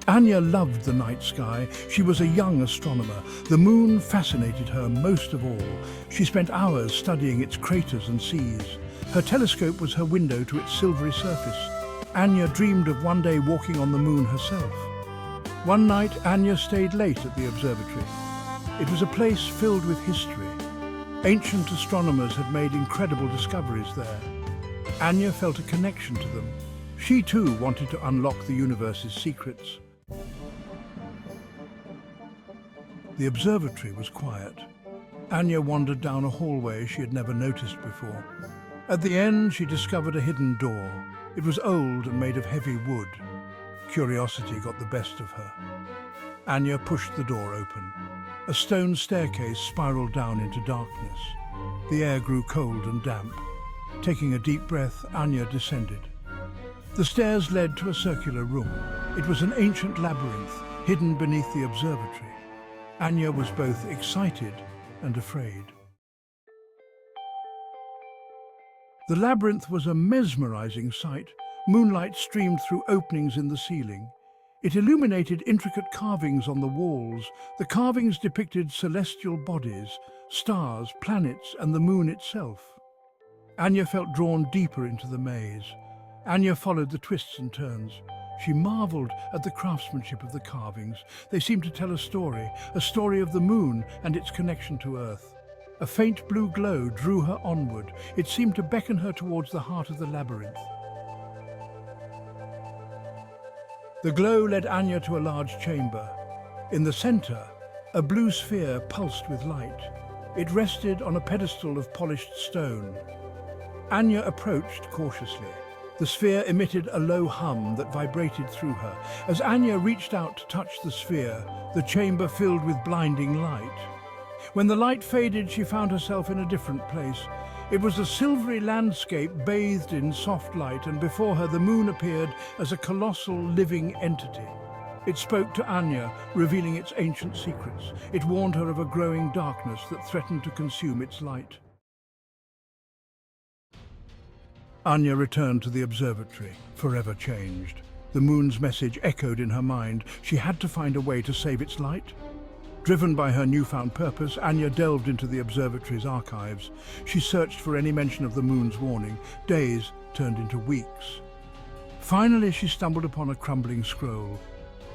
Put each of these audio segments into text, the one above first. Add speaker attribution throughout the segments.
Speaker 1: Anya loved the night sky. She was a young astronomer. The moon fascinated her most of all. She spent hours studying its craters and seas. Her telescope was her window to its silvery surface. Anya dreamed of one day walking on the moon herself. One night, Anya stayed late at the observatory. It was a place filled with history. Ancient astronomers had made incredible discoveries there. Anya felt a connection to them. She too wanted to unlock the universe's secrets. The observatory was quiet. Anya wandered down a hallway she had never noticed before. At the end, she discovered a hidden door. It was old and made of heavy wood. Curiosity got the best of her. Anya pushed the door open. A stone staircase spiraled down into darkness. The air grew cold and damp. Taking a deep breath, Anya descended. The stairs led to a circular room. It was an ancient labyrinth, hidden beneath the observatory. Anya was both excited and afraid. The labyrinth was a mesmerizing sight. Moonlight streamed through openings in the ceiling. It illuminated intricate carvings on the walls. The carvings depicted celestial bodies, stars, planets, and the moon itself. Anya felt drawn deeper into the maze. Anya followed the twists and turns. She marveled at the craftsmanship of the carvings. They seemed to tell a story of the moon and its connection to Earth. A faint blue glow drew her onward. It seemed to beckon her towards the heart of the labyrinth. The glow led Anya to a large chamber. In the center, a blue sphere pulsed with light. It rested on a pedestal of polished stone. Anya approached cautiously. The sphere emitted a low hum that vibrated through her. As Anya reached out to touch the sphere, the chamber filled with blinding light. When the light faded, she found herself in a different place. It was a silvery landscape bathed in soft light, and before her the moon appeared as a colossal living entity. It spoke to Anya, revealing its ancient secrets. It warned her of a growing darkness that threatened to consume its light. Anya returned to the observatory, forever changed. The moon's message echoed in her mind. She had to find a way to save its light. Driven by her newfound purpose, Anya delved into the observatory's archives. She searched for any mention of the moon's warning. Days turned into weeks. Finally, she stumbled upon a crumbling scroll.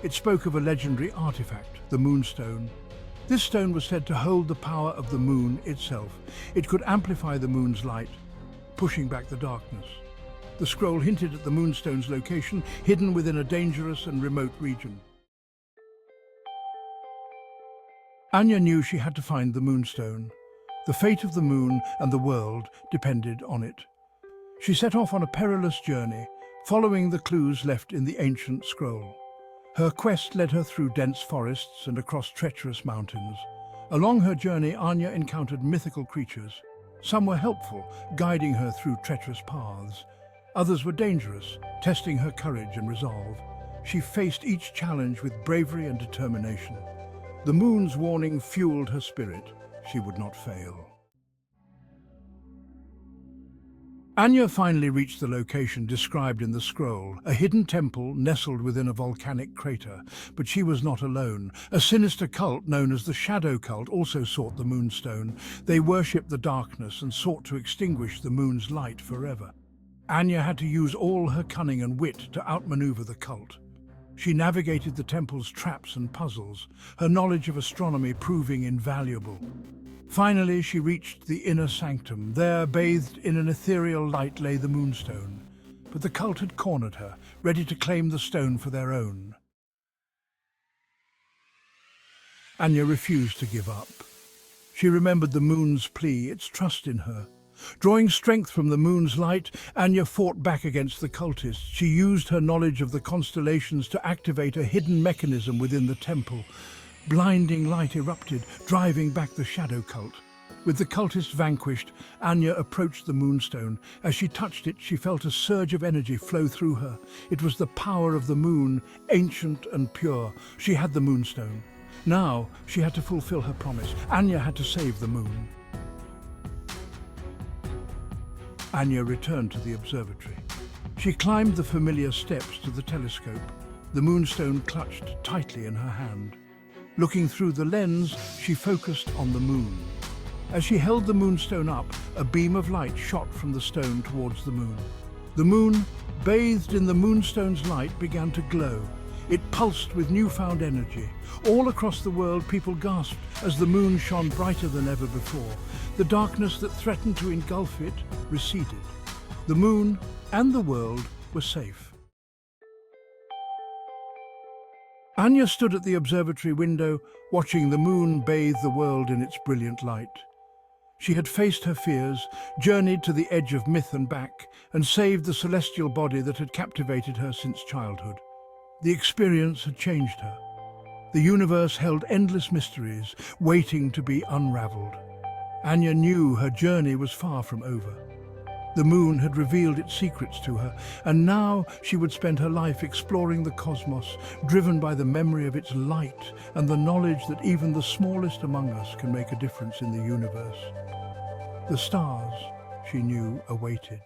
Speaker 1: It spoke of a legendary artifact, the Moonstone. This stone was said to hold the power of the moon itself. It could amplify the moon's light, pushing back the darkness. The scroll hinted at the Moonstone's location, hidden within a dangerous and remote region. Anya knew she had to find the Moonstone. The fate of the moon and the world depended on it. She set off on a perilous journey, following the clues left in the ancient scroll. Her quest led her through dense forests and across treacherous mountains. Along her journey, Anya encountered mythical creatures. Some were helpful, guiding her through treacherous paths. Others were dangerous, testing her courage and resolve. She faced each challenge with bravery and determination. The moon's warning fueled her spirit. She would not fail. Anya finally reached the location described in the scroll, a hidden temple nestled within a volcanic crater. But she was not alone. A sinister cult known as the Shadow Cult also sought the Moonstone. They worshipped the darkness and sought to extinguish the moon's light forever. Anya had to use all her cunning and wit to outmaneuver the cult. She navigated the temple's traps and puzzles, her knowledge of astronomy proving invaluable. Finally, she reached the inner sanctum. There, bathed in an ethereal light, lay the Moonstone. But the cult had cornered her, ready to claim the stone for their own. Anya refused to give up. She remembered the moon's plea, its trust in her. Drawing strength from the moon's light, Anya fought back against the cultists. She used her knowledge of the constellations to activate a hidden mechanism within the temple. Blinding light erupted, driving back the Shadow Cult. With the cultists vanquished, Anya approached the Moonstone. As she touched it, she felt a surge of energy flow through her. It was the power of the moon, ancient and pure. She had the Moonstone. Now, she had to fulfill her promise. Anya had to save the moon. Anya returned to the observatory. She climbed the familiar steps to the telescope. the Moonstone clutched tightly in her hand. Looking through the lens, she focused on the moon. As she held the Moonstone up, a beam of light shot from the stone towards the moon. The moon, bathed in the Moonstone's light, began to glow. It pulsed with newfound energy. All across the world, people gasped as the moon shone brighter than ever before. The darkness that threatened to engulf it receded. The moon and the world were safe. Anya stood at the observatory window, watching the moon bathe the world in its brilliant light. She had faced her fears, journeyed to the edge of myth and back, and saved the celestial body that had captivated her since childhood. The experience had changed her. The universe held endless mysteries, waiting to be unraveled. Anya knew her journey was far from over. The moon had revealed its secrets to her, and now she would spend her life exploring the cosmos, driven by the memory of its light and the knowledge that even the smallest among us can make a difference in the universe. The stars, she knew, awaited.